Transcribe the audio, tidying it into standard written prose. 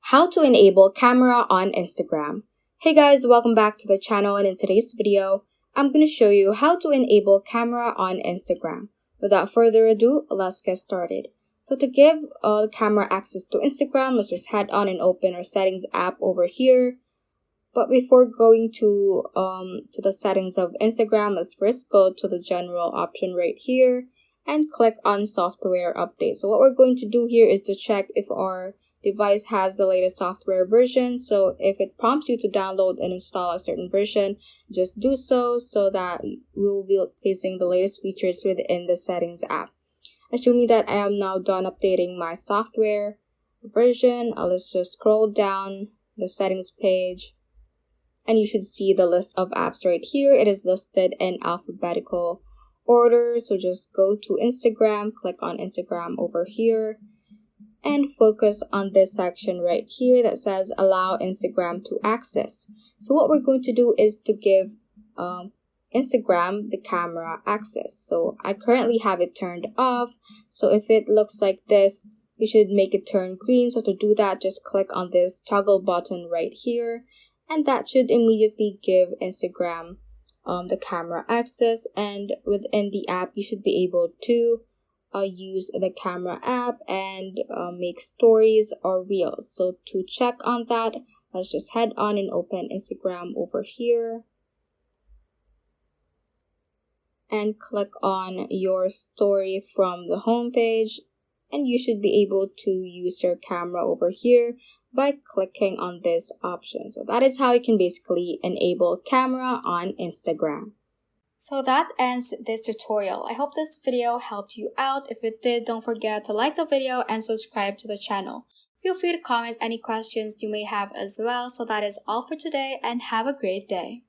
How to enable camera on Instagram. Hey guys, welcome back to the channel, and in today's video, I'm going to show you how to enable camera on Instagram. Without further ado, let's get started. So to give camera access to Instagram, let's just head on and open our settings app over here. But before going to the settings of Instagram, let's first go to the general option right here and click on software update. So what we're going to do here is to check if our device has the latest software version. So if it prompts you to download and install a certain version, just do so that we will be facing the latest features within the settings app. Assuming that I am now done updating my software version, let's just scroll down the settings page. And you should see the list of apps right here. It is listed in alphabetical order. So just go to Instagram, click on Instagram over here, and focus on this section right here that says allow Instagram to access. So what we're going to do is to give Instagram the camera access. So I currently have it turned off. So if it looks like this, you should make it turn green. So to do that, just click on this toggle button right here. And that should immediately give Instagram the camera access. And within the app, you should be able to use the camera app and make stories or reels. So to check on that, let's just head on and open Instagram over here. And click on your story from the home page. And you should be able to use your camera over here by clicking on this option. So that is how you can basically enable camera on Instagram. So that ends this tutorial. I hope this video helped you out. If it did, don't forget to like the video and subscribe to the channel. Feel free to comment any questions you may have as well. So that is all for today, and have a great day.